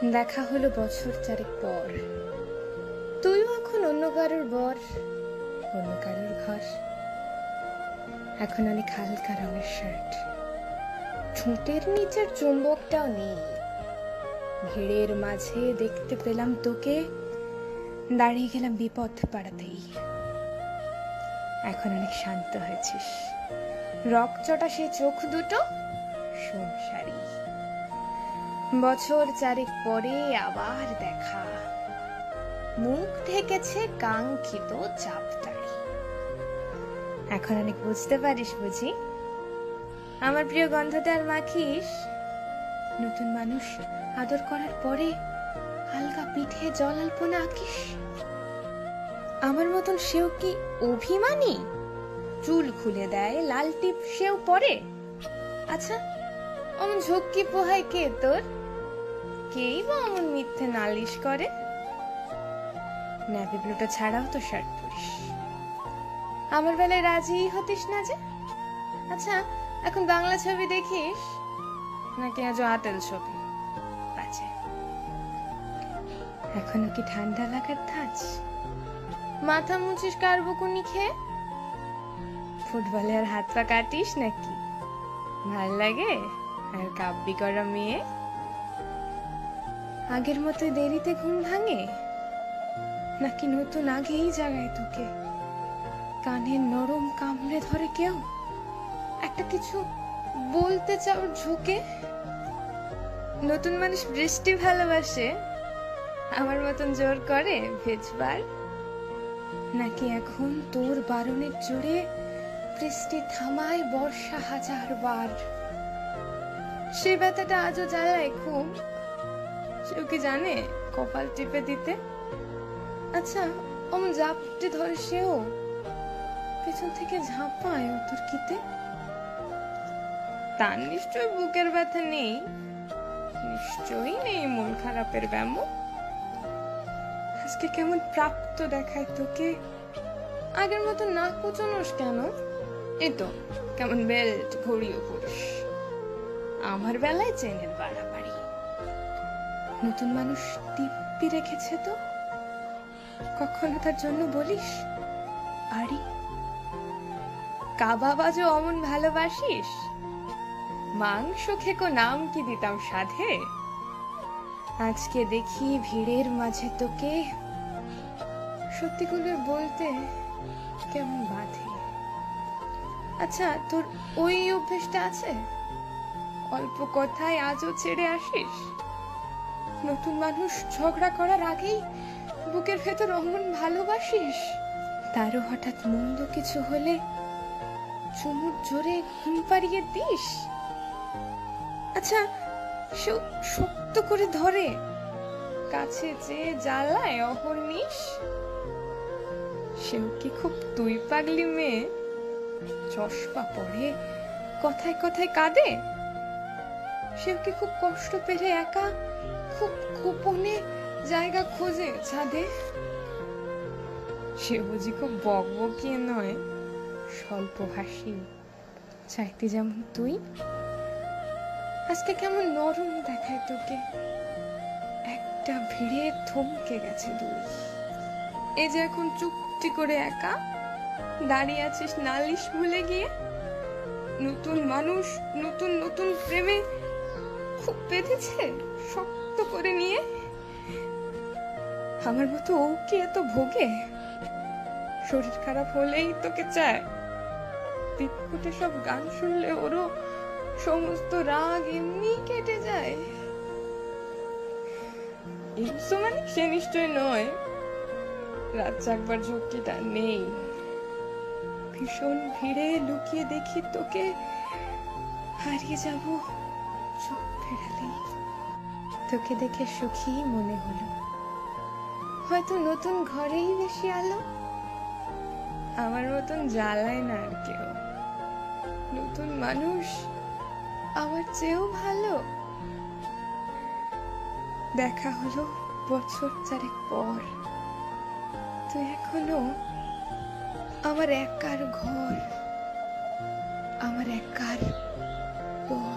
দেখা হলো বছর চারেক পর। তুইও এখন অন্য কারোর বর, অন্য কারোর ঘর। এখন অনেক হালকা রঙের শার্ট, ঠোঁটের নিচের চুম্বকটাও নেই। ভিড়ের মাঝে দেখতে পেলাম তোকে, দাঁড়িয়ে গেলাম বিপদ পাড়াতেই। এখন অনেক শান্ত হয়েছিস, রকচটা সে চোখ দুটো সংসারী। বছর চারেক পরে আবার দেখা, মুখ ঢেকেছে কাঙ্ক্ষিত চাপদাড়ি। এখন অনেক বুঝতে পারিস বুঝি, আমার প্রিয় গন্ধটা আর মাখিস। নতুন মানুষ আদর করার পরে হালকা পিঠে জল আলপনা আঁকিস। আমার মতন সেও কি অভিমানী? চুল খুলে দেয়, লাল টিপ সেও পরে। আচ্ছা, অমন ঝক্কি পোহায় কে তোর? কেই বা অমন মিথ্যে নালিশ করে? নেভি ব্লুটা ছাড়াও তো শার্ট পরিস। আমার বেলায় রাজি হতিস না যে? আচ্ছা, এখন বাংলা ছবি দেখিস নাকি আজ আতেল ছবি? বাজে। এখনো কি ঠান্ডা লাগার ধাঁচ? মাথা মুছিস কার বকুনি খেয়ে? ফুটবলে আর হাত পা কাটিস নাকি? ভাল লাগে আর কাব্যি করা মেয়ে? আগের মতো দেরিতে ঘুম ভাঙে নাকি নতুন আগেই জাগায় তোকে? কানে নরম কামড়ে ধরে কেউ? একটা কিছু বলতে চাও ঝুঁকে? নতুন মানুষ বৃষ্টি ভালোবাসে, আমার মতন জোর করে ভেজবার? নাকি এখন তোর বারণের জোরে বৃষ্টি থামায় বর্ষা হাজার বার? সে ব্যথাটা আজও জ্বালায় খুব, সেও কি জানে কপাল টিপে দিতে? আচ্ছা, অমন জাপটে ধরে সেও পেছন থেকে ঝাঁপায় অতর্কিতে। তার নিশ্চয় বুকের ব্যথা নেই, নিশ্চয়ই নেই মন খারাপের ব্যামো। আজকে কেমন প্রাপ্ত দেখায় তোকে, আগের মতো না কুচনোস কেন? এই তো কেমন বেল্ট ঘড়িও পরিস। আমার বেলায় চেনের বাড়াবাড়ি। নতুন মানুষ টিপ্পি রেখেছে তো, কখনো তার জন্য বলিস আরি? কাবাব আজও অমন ভালোবাসিস? মাংস খেকো নাম কি দিতাম সাধে। আজকে দেখি ভিড়ের মাঝে তোকে, সত্যিগুলো বলতে কেমন বাধে। আচ্ছা, তোর ওই অভ্যেসটা আছে, অল্প কথায় আজও ছেড়ে আসিস? নতুন মানুষ ঝগড়া করার আগেই বুকের ভেতর অমন ভালোবাসিস? তারও হঠাৎ মন্দ কিছু হলে চুমুর জোরে ঘুম পাড়িয়ে দিস? আচ্ছা, সেও শক্ত করে ধরে, কাছে চেয়ে জ্বালায় অহর্নিশ? সেও কি খুব তুই পাগলি মেয়ে, চশমা পরে কথায় কথায় কাঁদে? সেও কি খুব কষ্ট পেলে একা খুব গোপনে জায়গা খোঁজে ছাদে? সে বুঝি খুব বকবকিয়ে নয়, স্বল্পভাষী, চাইতে যেমন তুই? আজকে কেমন নরম দেখায় তোকে, একটা ভিড়ে থমকে গেছে দুই। এই যে এখন চুপটি করে একা দাঁড়িয়ে আছিস নালিশ ভুলে গিয়ে। নতুন মানুষ নতুন নতুন প্রেমে খুব বেঁধেছে শক্ত করে নিয়ে। আমার মতো ও কি এত ভোগে? শরীর খারাপ হলেই তোকে চায়, বিটকুটে সব গান শুনলে ওরও সমস্ত রাগ এমনি কেটে যায়। মানে সে নিশ্চয় নয়, রাত জাগবার ঝক্কিটা নেই। ভীষণ ভিড়ে লুকিয়ে দেখি তোকে, হারিয়ে যাব চোখ ফেরালেই। তোকে দেখে সুখী মনে হলো, হয়তো নতুন ঘরেই বেশি আলো। আমার মতন জ্বালায় না আর কেউ, নতুন মানুষ আমার চেয়েও ভালো। দেখা হলো বছর চারেক পর, তুই এখনো আমার একার ঘর, আমার একার পর।